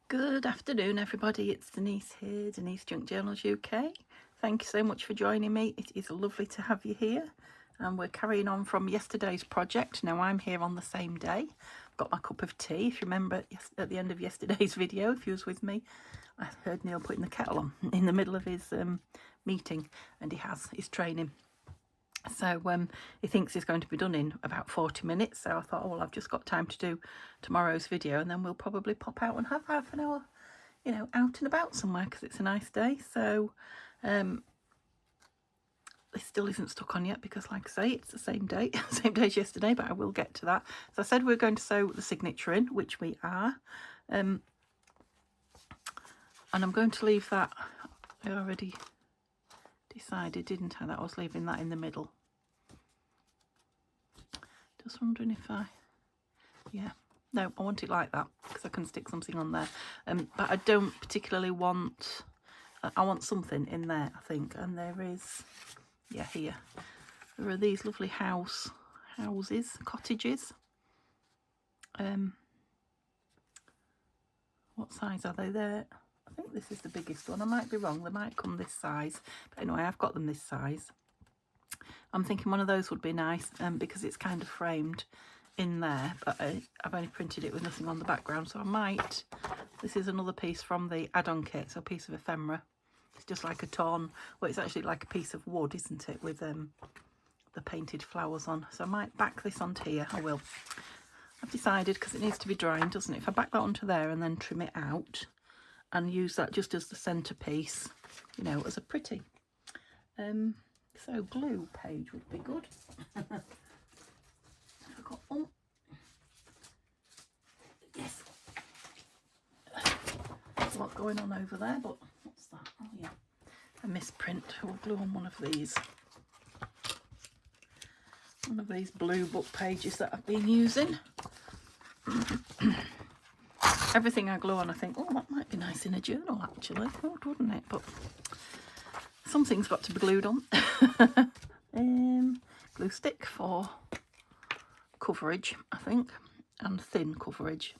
Good afternoon, everybody. It's Denise here, Denise Junk Journals UK. Thank you so much for joining me. It is lovely to have you here. And we're carrying on from yesterday's project. Now I'm here on the same day. I've got my cup of tea. If you remember at the end of yesterday's video, if you was with me, I heard Neil putting the kettle on in the middle of his meeting, and he's training. So he thinks he's going to be done in about 40 minutes. So I thought, oh, well, I've just got time to do tomorrow's video, and then we'll probably pop out and have half an hour, out and about somewhere, because it's a nice day. So this still isn't stuck on yet, because like I say, it's the same day, same day as yesterday, but I will get to that. So I said we're going to sew the signature in, which we are. And I'm going to leave that, I already decided, didn't I, that I was leaving that in the middle. Just wondering if no, I want it like that because I can stick something on there. But I don't particularly want, I want something in there, I think. And there is, here. There are these lovely cottages. What size are they there? I think this is the biggest one. I might be wrong. They might come this size. But anyway, I've got them this size. I'm thinking one of those would be nice because it's kind of framed in there, but I've only printed it with nothing on the background, so I might. This is another piece from the add-on kit, so a piece of ephemera. It's just like a torn, well, it's actually like a piece of wood, isn't it, with the painted flowers on. So I might back this onto here. I will. I've decided, because it needs to be drying, doesn't it? If I back that onto there and then trim it out and use that just as the centerpiece, as a pretty. So glue page would be good. I've got one. Yes. There's a lot going on over there, but what's that? Oh yeah, a misprint. We'll glue on one of these. One of these blue book pages that I've been using. Everything I glue on, I think, oh, that might be nice in a journal, actually. Oh, wouldn't it? But something's got to be glued on. Glue stick for coverage, I think, and thin coverage.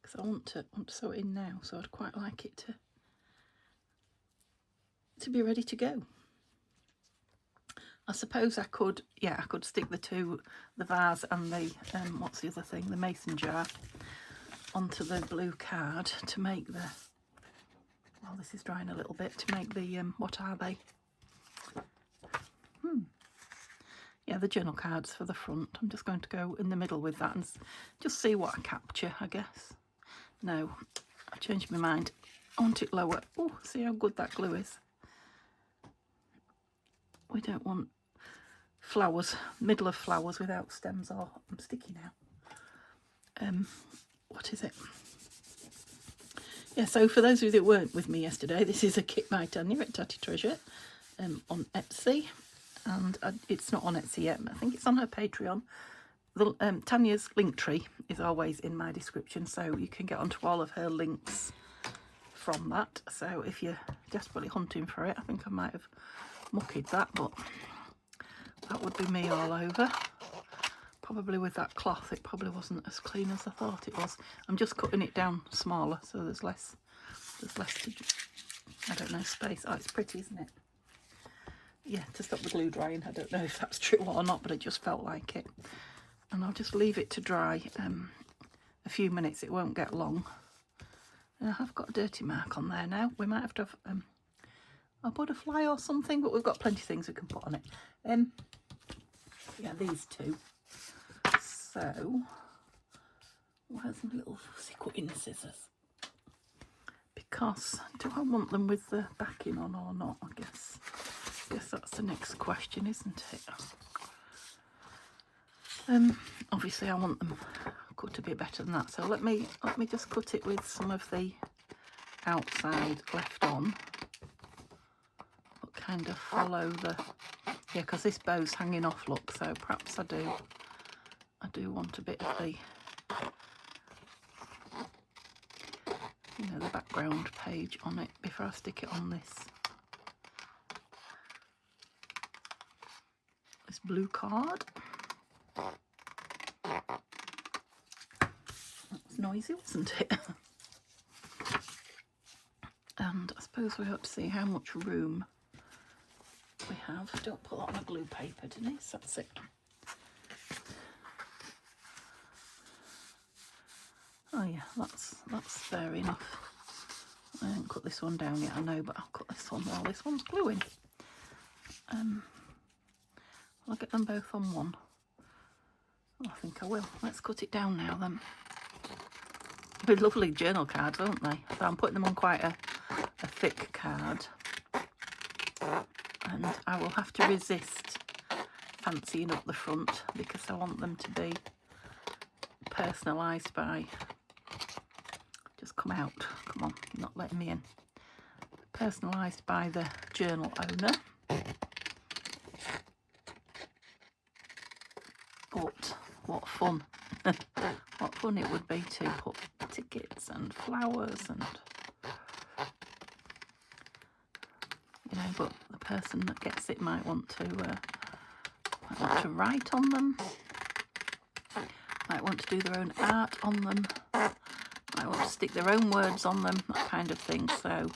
Because I want to sew it in now, so I'd quite like it to be ready to go. I suppose I could stick the vase and the what's the other thing, the mason jar, onto the blue card to make the. Well, this is drying a little bit, to make the what are they? Yeah, the journal cards for the front. I'm just going to go in the middle with that and just see what I capture, I guess. No, I changed my mind. I want it lower. Oh, see how good that glue is. We don't want flowers, middle of flowers without stems, or I'm sticky now. What is it? Yeah, so for those of you that weren't with me yesterday, this is a kit by Tanya at Tatty Treasure on Etsy. And it's not on Etsy yet, I think it's on her Patreon. Tanya's link tree is always in my description, so you can get onto all of her links from that. So if you're desperately hunting for it, I think I might have mucked that, but that would be me all over. Probably with that cloth, it probably wasn't as clean as I thought it was. I'm just cutting it down smaller, so there's less to, I don't know, space. Oh, it's pretty, isn't it? Yeah, to stop the glue drying. I don't know if that's true or not, but it just felt like it. And I'll just leave it to dry a few minutes. It won't get long. And I've got a dirty mark on there now. We might have to have a butterfly or something, but we've got plenty of things we can put on it. Yeah, these two. So, where's my little fussy cutting scissors? Because, do I want them with the backing on or not, I guess? That's the next question, isn't it? Obviously I want them cut a bit better than that, so let me just cut it with some of the outside left on, but kind of follow the, yeah, because this bow's hanging off, look, so perhaps I do want a bit of the, the background page on it before I stick it on this blue card. That's noisy, wasn't it? And I suppose we ought to see how much room we have. Don't put that on a glue paper, Denise, that's it. Oh yeah, that's fair enough. I haven't cut this one down yet, I know, but I'll cut this one while this one's gluing. I'll get them both on one. Oh, I think I will. Let's cut it down now then. They're lovely journal cards, aren't they? So I'm putting them on quite a thick card. And I will have to resist fancying up the front because I want them to be personalised by... Just come out. Come on, you're not letting me in. Personalised by the journal owner. But what fun. What fun it would be to put tickets and flowers and... You know, but the person that gets it might want to write on them. Might want to do their own art on them. Might want to stick their own words on them, that kind of thing. So,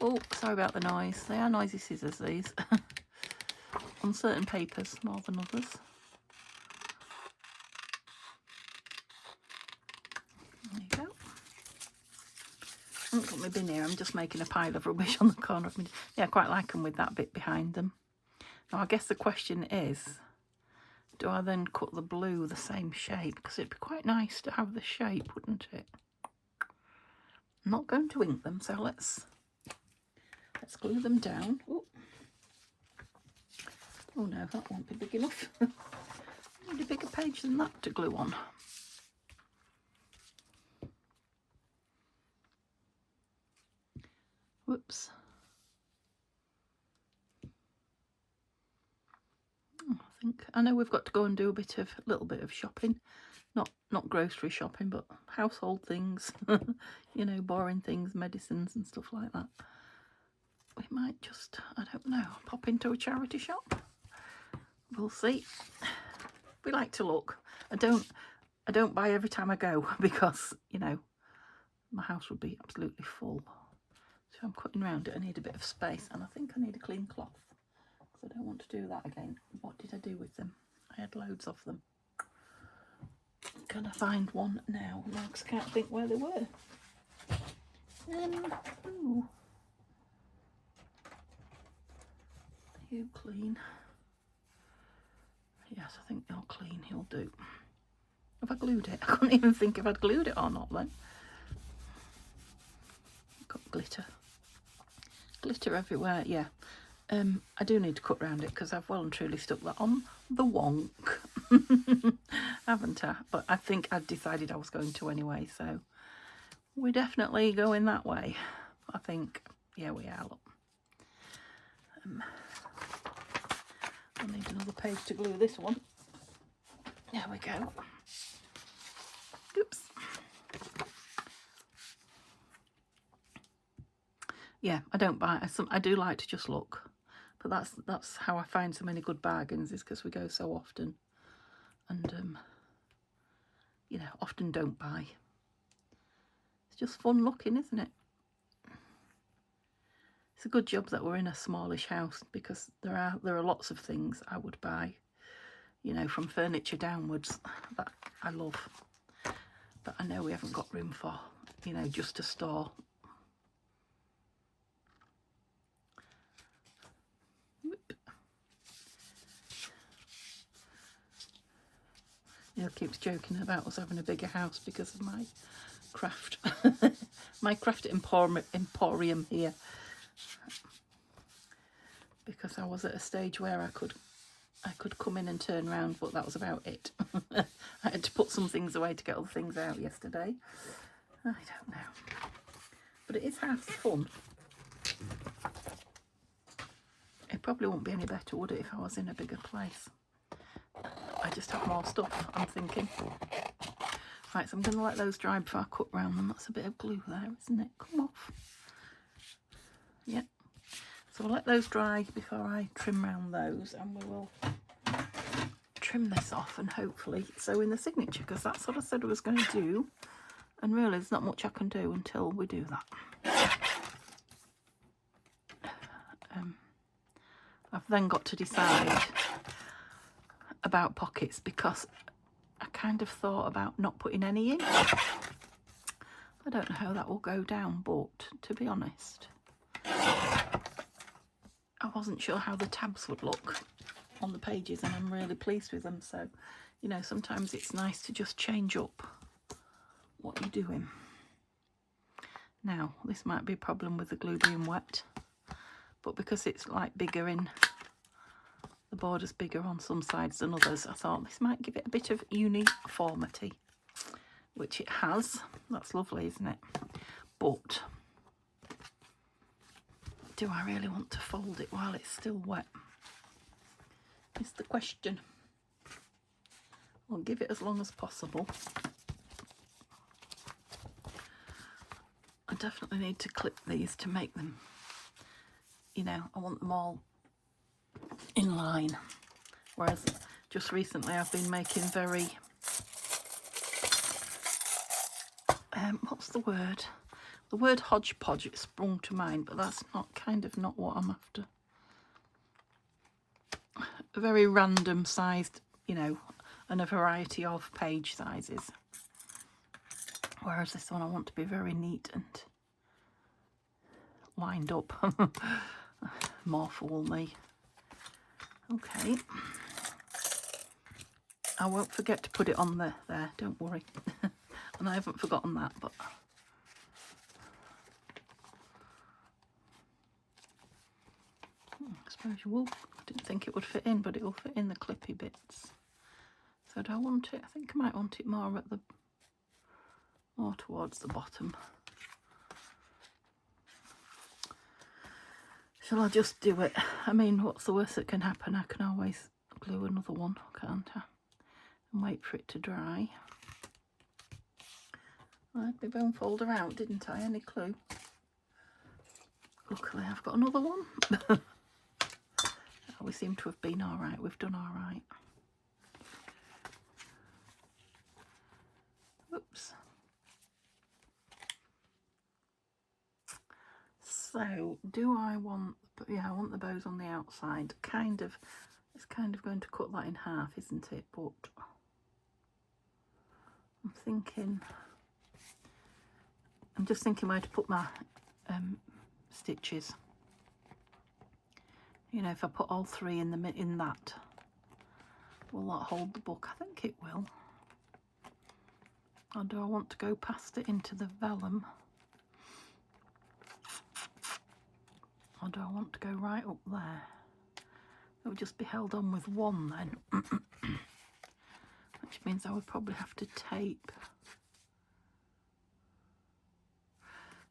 oh, sorry about the noise. They are noisy scissors, these. On certain papers more than others. There you go. I haven't got my bin here. I'm just making a pile of rubbish on the corner of me. Yeah, I quite like them with that bit behind them. Now, I guess the question is, do I then cut the blue the same shape? Because it'd be quite nice to have the shape, wouldn't it? I'm not going to ink them, so let's glue them down. Ooh. Oh no, that won't be big enough. I need a bigger page than that to glue on. Whoops. I know we've got to go and do a little bit of shopping, not grocery shopping, but household things, you know, boring things, medicines and stuff like that. We might just, I don't know, pop into a charity shop. We'll see. We like to look. I don't buy every time I go because, you know, my house would be absolutely full. So I'm cutting around it. I need a bit of space, and I think I need a clean cloth. I don't want to do that again. What did I do with them? I had loads of them. Can I find one now? No, because I can't think where they were. Ooh. Are you clean? Yes, I think you're clean. He'll do. Have I glued it? I couldn't even think if I'd glued it or not then. Got glitter. Glitter everywhere, yeah. I do need to cut round it because I've well and truly stuck that on the wonk, haven't I? But I think I'd decided I was going to anyway, so we're definitely going that way. I think, yeah, we are. Look. I need another page to glue this one. There we go. Oops. Yeah, I don't buy. I do like to just look. But that's how I find so many good bargains, is because we go so often, and you know, often don't buy. It's just fun looking, isn't it? It's a good job that we're in a smallish house, because there are lots of things I would buy, you know, from furniture downwards, that I love, but I know we haven't got room for, you know, just to store. Neil keeps joking about us having a bigger house because of my craft, my craft emporium here. Because I was at a stage where I could come in and turn around, but that was about it. I had to put some things away to get other things out yesterday. I don't know, but it is half the fun. It probably wouldn't be any better, would it, if I was in a bigger place? I just have more stuff, I'm thinking. Right, so I'm going to let those dry before I cut round them. That's a bit of glue there, isn't it? Come off. Yep. So I'll let those dry before I trim round those, and we will trim this off and hopefully sew in the signature, because that's what I said I was going to do. And really there's not much I can do until we do that. I've then got to decide about pockets, because I kind of thought about not putting any in. I don't know how that will go down, but to be honest, I wasn't sure how the tabs would look on the pages, and I'm really pleased with them. So, you know, sometimes it's nice to just change up what you're doing. Now, this might be a problem with the glue being wet, but because it's like bigger in, the border's bigger on some sides than others, I thought this might give it a bit of uniformity, which it has. That's lovely, isn't it? But do I really want to fold it while it's still wet? Is the question. I'll give it as long as possible. I definitely need to clip these to make them, you know, I want them all in line. Whereas just recently I've been making very, what's the word? The word hodgepodge, it sprung to mind, but that's not what I'm after. A very random sized, you know, and a variety of page sizes. Whereas this one I want to be very neat and lined up. More fool me. Okay. I won't forget to put it on there, don't worry. And I haven't forgotten that, but I suppose you will. I didn't think it would fit in, but it will fit in the clippy bits. So do I want it? I think I might want it more at the, more towards the bottom. Shall I just do it? I mean, what's the worst that can happen? I can always glue another one, can't I? And wait for it to dry. I had my bone folder out, didn't I? Any clue? Luckily, I've got another one. We seem to have been all right. We've done all right. Oops. So, do I want... Yeah, I want the bows on the outside. Kind of... It's kind of going to cut that in half, isn't it? But I'm thinking... I'm just thinking where to put my stitches. You know, if I put all three in that, will that hold the book? I think it will. Or do I want to go past it into the vellum? Or do I want to go right up there? It would just be held on with one then. Which means I would probably have to tape.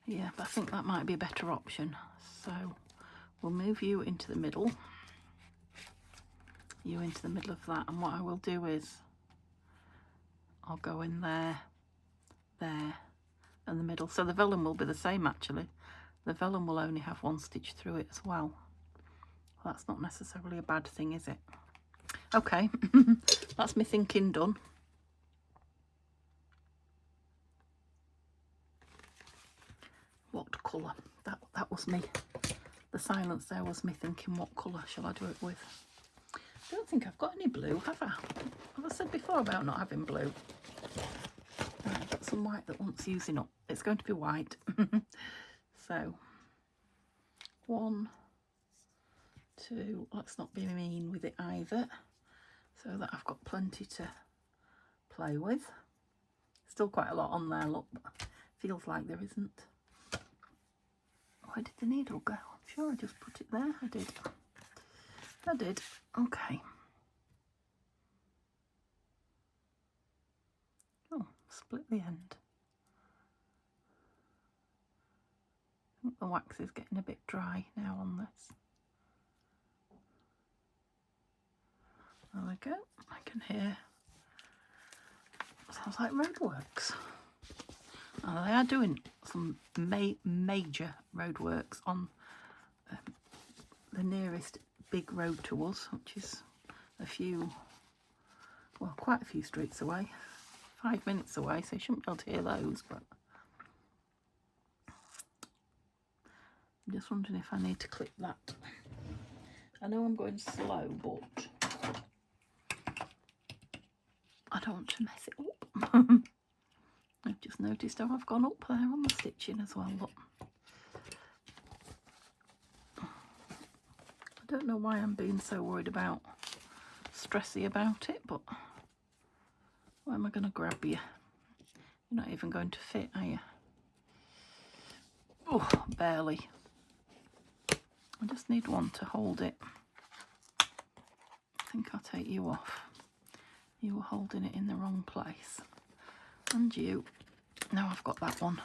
Yeah, but I think that might be a better option. So we'll move you into the middle. You into the middle of that. And what I will do is I'll go in there, there, and the middle. So the vellum will be the same actually. The vellum will only have one stitch through it as well. That's not necessarily a bad thing, is it? Okay, that's me thinking done. What colour? That was me. The silence there was me thinking, what colour shall I do it with? I don't think I've got any blue, have I? Have I said before about not having blue? Right, I've got some white that wants using up. It's going to be white. So, 1, 2, let's not be mean with it either, so that I've got plenty to play with. Still quite a lot on there, look, but feels like there isn't. Where did the needle go? I'm sure I just put it there. I did. I did. Okay. Oh, split the end. I think the wax is getting a bit dry now on this. There we go. I can hear. Sounds like roadworks. Oh, they are doing some major roadworks on the nearest big road to us, which is a few, well, quite a few streets away. 5 minutes away, so you shouldn't be able to hear those, but I'm just wondering if I need to clip that. I know I'm going slow, but I don't want to mess it up. I've just noticed how I've gone up there on the stitching as well, look. I don't know why I'm being so worried about, stressy about it, but where am I going to grab you? You're not even going to fit, are you? Oh, barely. I just need one to hold it. I think I'll take you off. You were holding it in the wrong place. And you. Now I've got that one.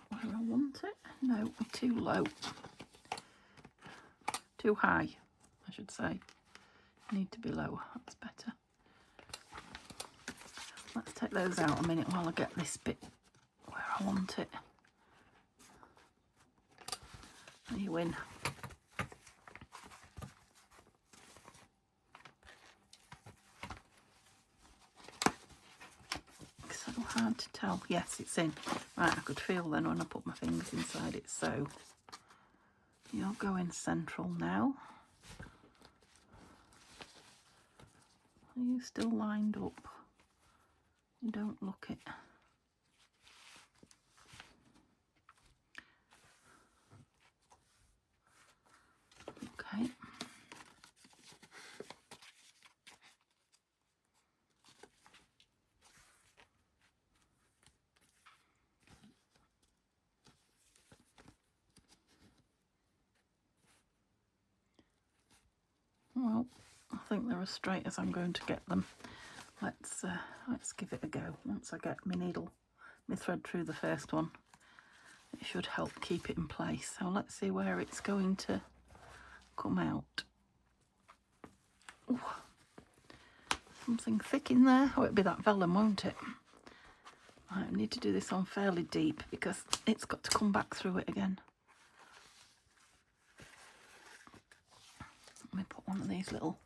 Where I want it? No, we're too low. Too high, I should say. Need to be lower, that's better. Let's take those out a minute while I get this bit where I want it. Are you in? So hard to tell. Yes, it's in. Right, I could feel then when I put my fingers inside it. So you're going central now. Are you still lined up? You don't look it. Okay. Well, I think they're as straight as I'm going to get them. Let's give it a go. Once I get my needle, my thread through the first one, it should help keep it in place. So let's see where it's going to come out. Ooh, something thick in there. Oh, it'll be that vellum, won't it? I need to do this on fairly deep because it's got to come back through it again. Let me put one of these little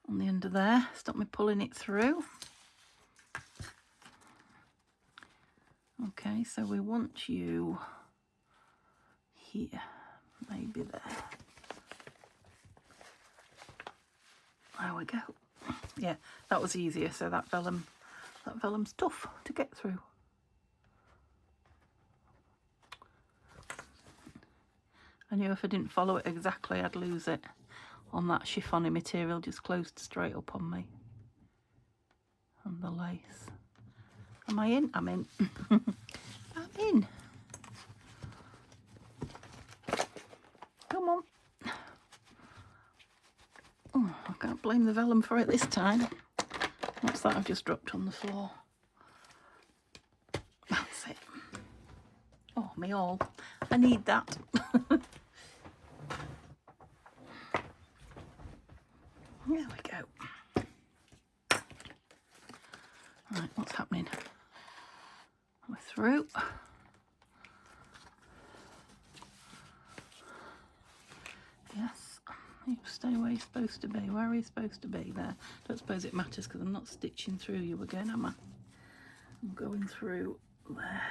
on the end of there. Stop me pulling it through. Okay, so we want you here, maybe there. There we go. Yeah, that was easier. So that vellum's tough to get through. I knew if I didn't follow it exactly, I'd lose it on that chiffony material just closed straight up on me. And the lace. Am I in? I'm in. I'm in. Come on. Oh, I can't blame the vellum for it this time. What's that I've just dropped on the floor? That's it. Oh, me all. I need that. There we go. Right, what's happening? We're through. Yes, you stay where you're supposed to be. Where are you supposed to be? There. Don't suppose it matters because I'm not stitching through you again, am I? I'm going through there.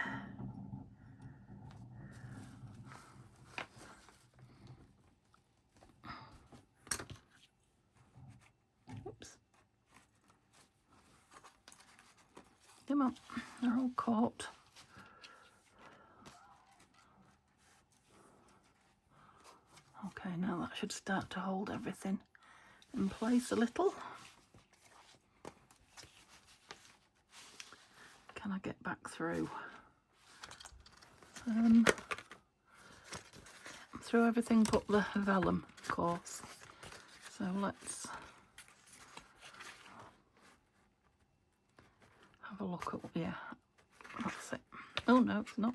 Oops. Come on, they're all caught. Okay, now that should start to hold everything in place a little. Can I get back through? Through everything but the vellum, of course. So let's have a look at, yeah, that's it. Oh no, it's not.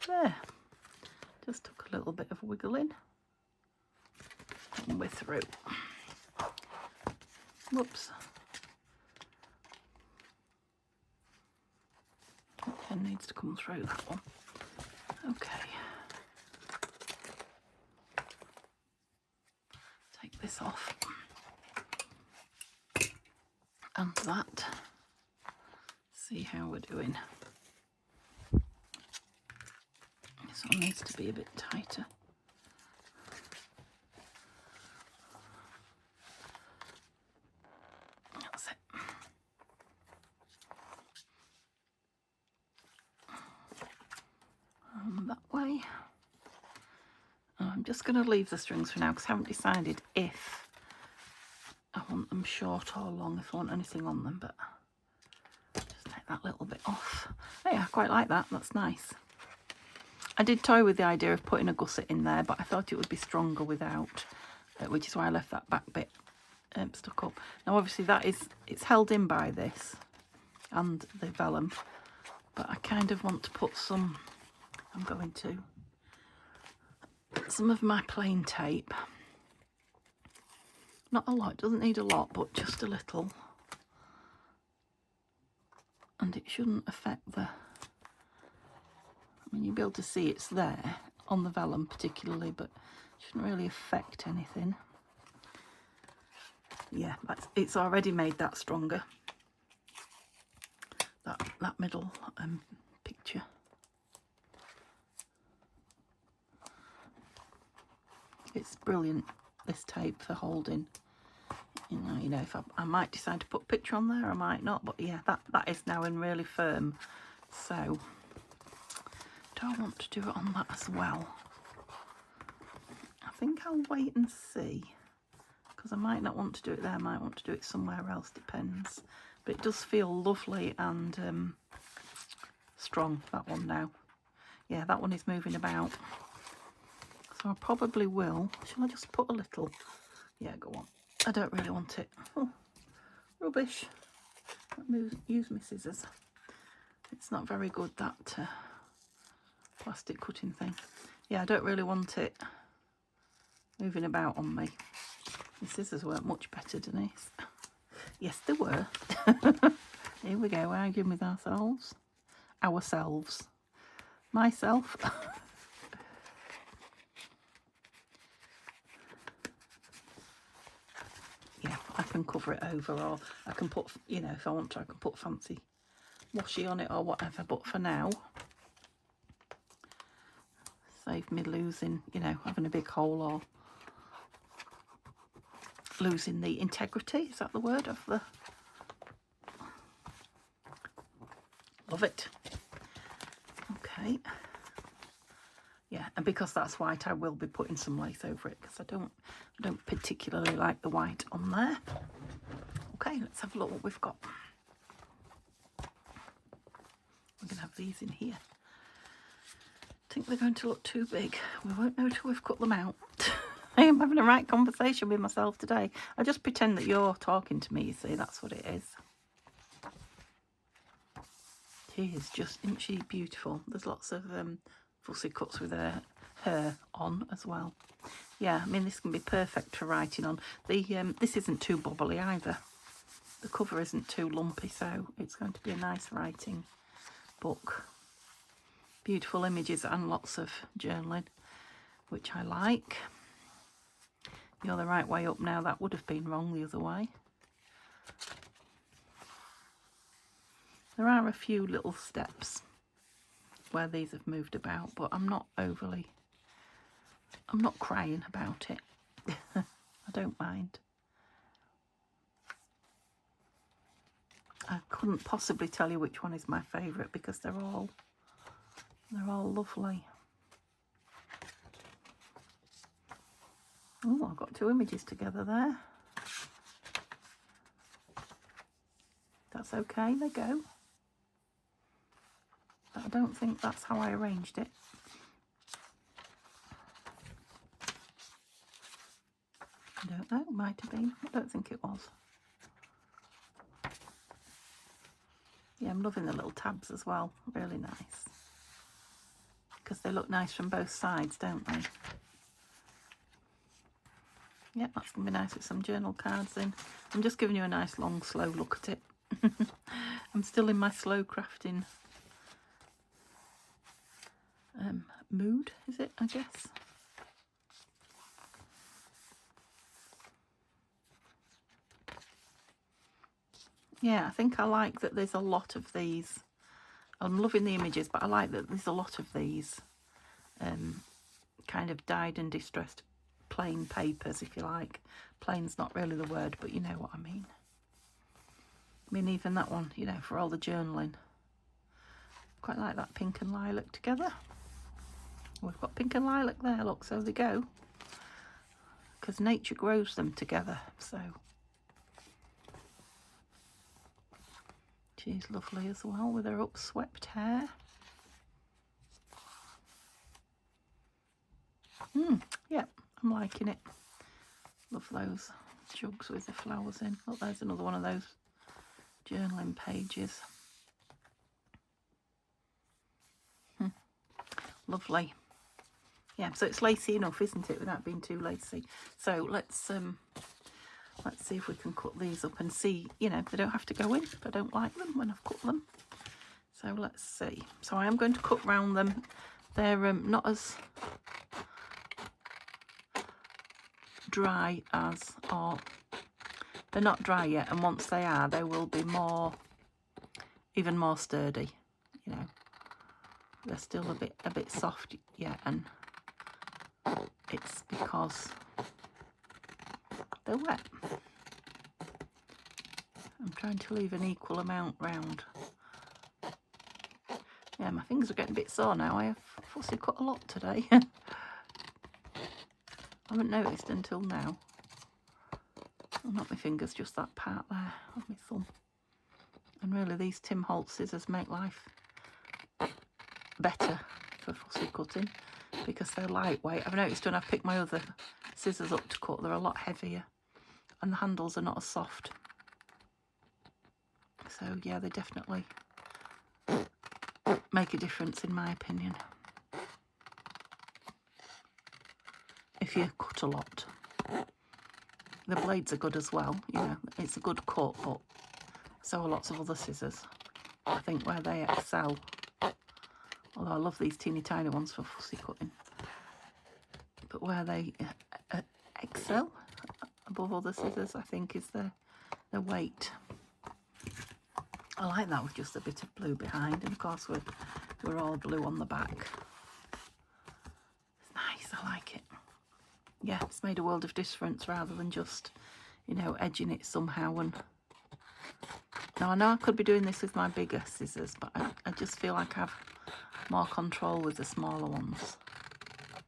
There, just took a little bit of wiggling and we're through. Whoops. That one needs to come through, that one. Okay. Take this off. And that. See how we're doing. This one needs to be a bit tighter. That's it. That way. I'm just going to leave the strings for now because I haven't decided if I want them short or long, if I want anything on them, but just take that little bit off. Oh yeah, I quite like that. That's nice. I did toy with the idea of putting a gusset in there, but I thought it would be stronger without, which is why I left that back bit stuck up. Now obviously it's held in by this and the vellum, but I kind of want to put some, I'm going to, some of my plain tape. Not a lot, it doesn't need a lot, but just a little. And it shouldn't affect the, I mean, you'll be able to see it's there on the vellum particularly, but it shouldn't really affect anything. Yeah, it's already made that stronger. That middle picture. It's brilliant, this tape, for holding. You know, if I might decide to put a picture on there, I might not, but yeah, that is now in really firm. So do I want to do it on that as well? I think I'll wait and see, because I might not want to do it there, I might want to do it somewhere else, depends. But it does feel lovely and strong, that one now. Yeah, that one is moving about. So I probably will. Shall I just put a little? Yeah, go on. I don't really want it. Oh, rubbish. Let me use my scissors. It's not very good, that plastic cutting thing. Yeah, I don't really want it moving about on me. The scissors weren't much better, Denise. Yes, they were. Here we go, arguing with ourselves. Ourselves. Myself. Yeah, I can cover it over, or I can put, you know, if I want to, I can put fancy washi on it or whatever. But for now, save me losing, you know, having a big hole or losing the integrity, is that the word, of the... Love it. Okay. Yeah, and because that's white, I will be putting some lace over it, because I don't particularly like the white on there. Okay, let's have a look what we've got. We're going to have these in here. I think they're going to look too big. We won't know till we've cut them out. I am having a right conversation with myself today. I just pretend that you're talking to me, you see, that's what it is. She is just, isn't she beautiful? There's lots of fussy cuts with her hair on as well. Yeah, I mean, this can be perfect for writing on. This isn't too bobbly either. The cover isn't too lumpy, so it's going to be a nice writing book. Beautiful images and lots of journaling, which I like. You're the right way up now. That would have been wrong the other way. There are a few little steps where these have moved about, but I'm not crying about it. I don't mind. I couldn't possibly tell you which one is my favourite because they're all lovely. Oh, I've got two images together there. That's okay, they go. But I don't think that's how I arranged it. I don't know, might have been. I don't think it was. Yeah, I'm loving the little tabs as well. Really nice. Because they look nice from both sides, don't they? Yeah, that's going to be nice with some journal cards in. I'm just giving you a nice long slow look at it. I'm still in my slow crafting mood, is it, I guess? Yeah, I think I like that there's a lot of these. I'm loving the images, but I like that there's a lot of these kind of dyed and distressed plain papers, if you like. Plain's not really the word, but you know what I mean. I mean, even that one, you know, for all the journaling. Quite like that pink and lilac together. We've got pink and lilac there, look, so they go. Because nature grows them together, so. She's lovely as well with her upswept hair. Yeah, I'm liking it. Love those jugs with the flowers in. Look, there's another one of those journaling pages. Lovely. Yeah, so it's lacy enough, isn't it, without being too lacy. So let's see if we can cut these up and see, you know, they don't have to go in if I don't like them when I've cut them. So let's see. So I am going to cut round them. They're not as dry as, or they're not dry yet, and once they are, they will be more, even more sturdy, you know. They're still a bit soft yet, and it's because they're wet. I'm trying to leave an equal amount round. Yeah, my fingers are getting a bit sore now. I have fussy cut a lot today. I haven't noticed until now. Well, not my fingers, just that part there of my thumb. And really, these Tim Holtz scissors make life better for fussy cutting because they're lightweight. I've noticed when I've picked my other scissors up to cut, they're a lot heavier and the handles are not as soft. So yeah, they definitely make a difference in my opinion. If you cut a lot. The blades are good as well, you know, it's a good cut, but so are lots of other scissors. I think where they excel, although I love these teeny tiny ones for fussy cutting, but where they excel above other scissors, I think, is their weight. I like that with just a bit of blue behind, and of course we're all blue on the back. It's nice, I like it. Yeah, it's made a world of difference rather than just, you know, edging it somehow. And now I know I could be doing this with my bigger scissors, but I just feel like I have more control with the smaller ones.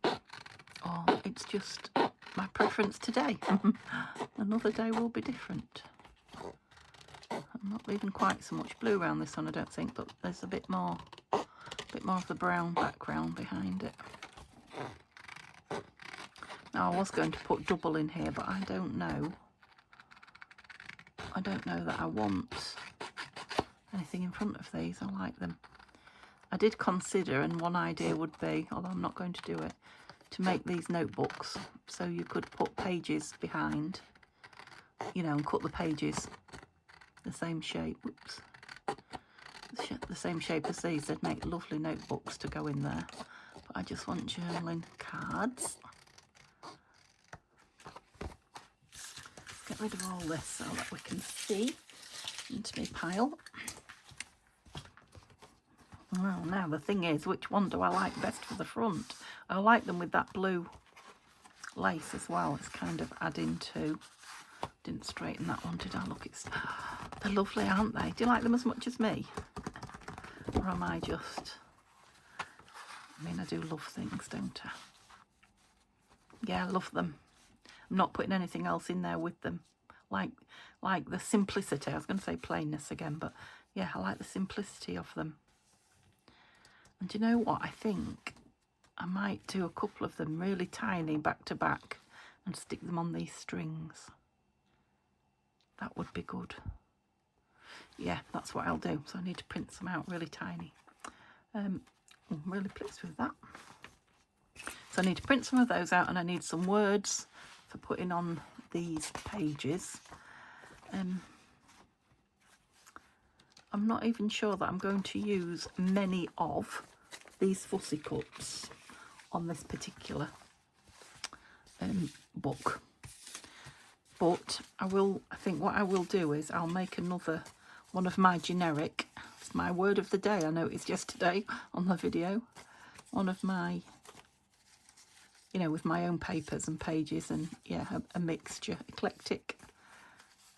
Or it's just my preference today. Another day will be different. I'm not leaving quite so much blue around this one, I don't think, but there's a bit more of the brown background behind it. Now, I was going to put double in here, but I don't know. I don't know that I want anything in front of these. I like them. I did consider, and one idea would be, although I'm not going to do it, to make these notebooks so you could put pages behind, you know, and cut the pages the same shape. Whoops. The same shape as these. They'd make lovely notebooks to go in there. But I just want journaling cards. Get rid of all this so that we can see into my pile. Well, now the thing is, which one do I like best for the front? I like them with that blue lace as well. It's kind of adding to. Didn't straighten that one, did I? Look, they're lovely, aren't they? Do you like them as much as me? Or am I just... I mean, I do love things, don't I? Yeah, I love them. I'm not putting anything else in there with them. Like the simplicity. I was going to say plainness again, but yeah, I like the simplicity of them. And do you know what? I think I might do a couple of them really tiny back to back and stick them on these strings. That would be good. Yeah, that's what I'll do. So I need to print some out really tiny. I'm really pleased with that. So I need to print some of those out, and I need some words for putting on these pages. I'm not even sure that I'm going to use many of these fussy cups on this particular book. But I think what I will do is I'll make another one of my generic, it's my word of the day, I noticed yesterday on the video, one of my, you know, with my own papers and pages, and yeah, a mixture, eclectic,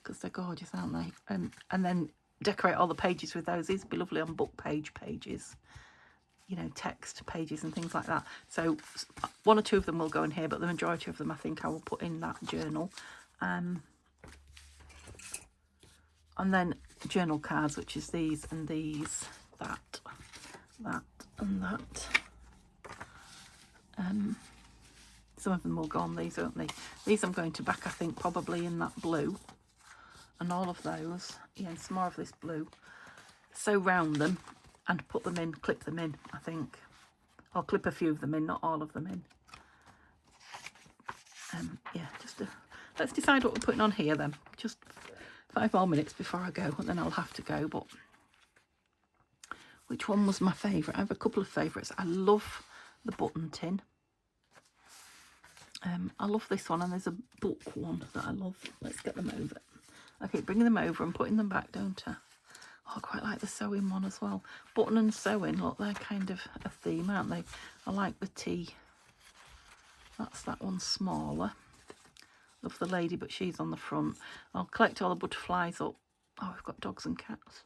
because they're gorgeous, aren't they? And then decorate all the pages with those. These would be lovely on book pages, you know, text pages and things like that. So one or two of them will go in here, but the majority of them I think I will put in that journal. And then journal cards, which is these and these, that and that. Some of them will go on these, won't they? These I'm going to back, I think, probably in that blue. And all of those, yeah, and some more of this blue. Sew round them and put them in, clip them in, I think. I'll clip a few of them in, not all of them in. Yeah, let's decide what we're putting on here then. Just 5 more minutes before I go, and then I'll have to go. But which one was my favourite? I have a couple of favourites. I love the button tin. I love this one, and there's a book one that I love. Let's get them over. I keep bringing them over and putting them back, don't I? Oh, I quite like the sewing one as well. Button and sewing, look, they're kind of a theme, aren't they? I like the tea. That's that one smaller. Love the lady, but she's on the front. I'll collect all the butterflies up. Oh, we've got dogs and cats.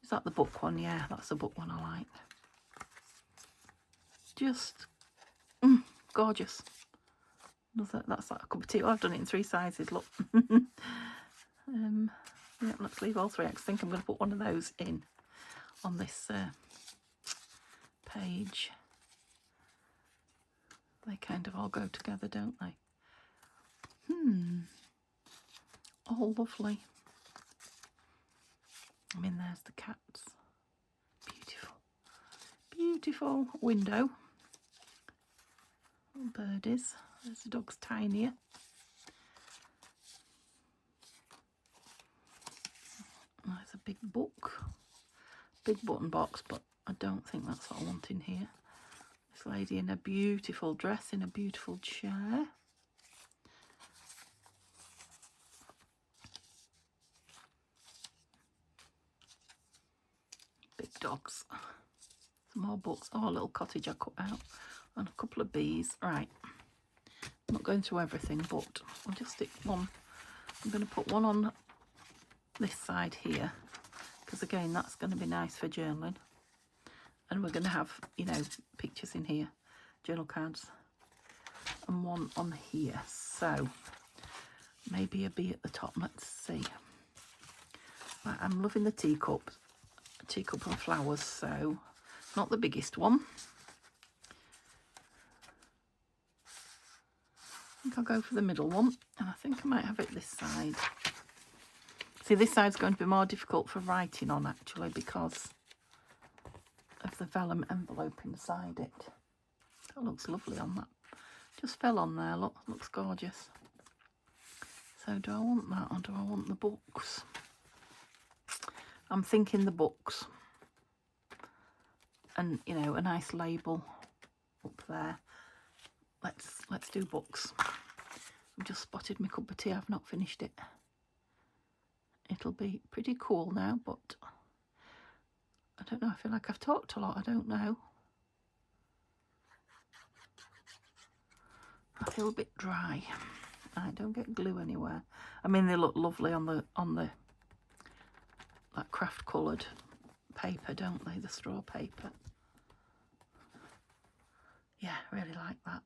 Is that the book one? Yeah, that's the book one I like. Just gorgeous. That's like a cup of tea. Oh, I've done it in 3 sizes, look. Yeah, let's leave all 3. I think I'm going to put one of those in on this page. They kind of all go together, don't they? All lovely. I mean, there's the cats. Beautiful. Beautiful window. Little birdies. There's the dog's tinier. There's a big book. Big button box, but I don't think that's what I want in here. This lady in a beautiful dress in a beautiful chair. Big dogs. Some more books. Oh, a little cottage I cut out. And a couple of bees. Right. I'm not going through everything, but I'll just stick one. I'm going to put one on this side here, because again, that's going to be nice for journaling. And we're going to have, you know, pictures in here, journal cards, and one on here. So maybe a bee at the top. Let's see. Right, I'm loving the teacup and flowers. So not the biggest one. I think I'll go for the middle one, and I think I might have it this side. See, this side's going to be more difficult for writing on, actually, because of the vellum envelope inside it. That looks lovely on that. Just fell on there, look, looks gorgeous. So do I want that, or do I want the books? I'm thinking the books. And, you know, a nice label up there. Let's do books. I've just spotted my cup of tea. I've not finished it. It'll be pretty cool now, but I don't know. I feel like I've talked a lot. I don't know. I feel a bit dry. I don't get glue anywhere. I mean, they look lovely on the like craft coloured paper, don't they? The straw paper. Yeah, really like that.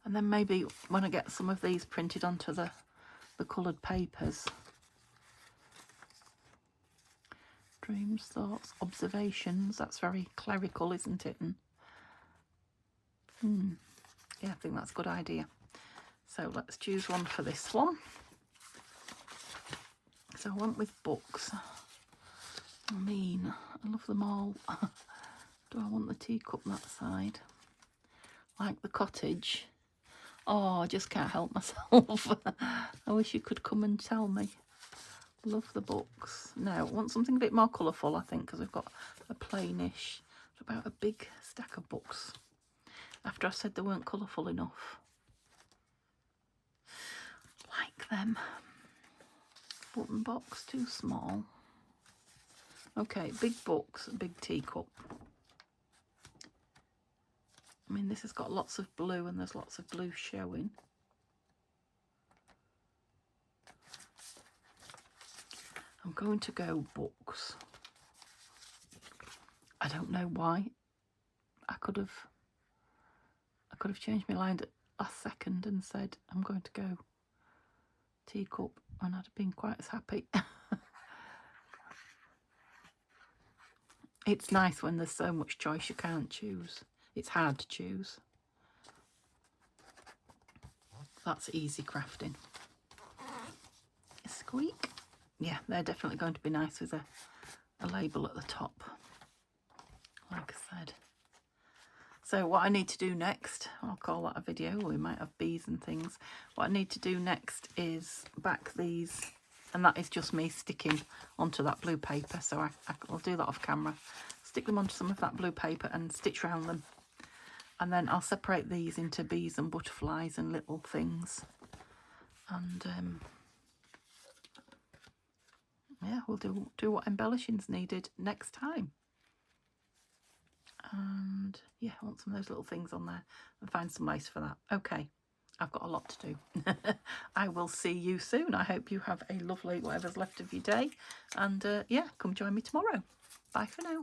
And then maybe when I get some of these printed onto the coloured papers. Dreams, thoughts, observations. That's very clerical, isn't it? And, yeah, I think that's a good idea. So let's choose one for this one. So I went with books. I mean, I love them all. Do I want the teacup that side? Like the cottage. Oh, I just can't help myself. I wish you could come and tell me. Love the books. No, I want something a bit more colourful, I think, because we've got a plainish. about a big stack of books after I said they weren't colourful enough. Like them. Button box, too small. Okay, big books, big teacup. I mean, this has got lots of blue and there's lots of blue showing. I'm going to go books. I don't know why. I could have changed my mind at last second and said I'm going to go teacup, and I'd have been quite as happy. It's nice when there's so much choice you can't choose. It's hard to choose. That's easy crafting. A squeak. Yeah, they're definitely going to be nice with a label at the top, like I said. So what I need to do next, I'll call that a video, we might have bees and things. What I need to do next is back these, and that is just me sticking onto that blue paper. So I'll do that off camera. Stick them onto some of that blue paper and stitch around them. And then I'll separate these into bees and butterflies and little things. And yeah, we'll do what embellishing's needed next time. And yeah, I want some of those little things on there and find some lace for that. Okay, I've got a lot to do. I will see you soon. I hope you have a lovely whatever's left of your day. And yeah, come join me tomorrow. Bye for now.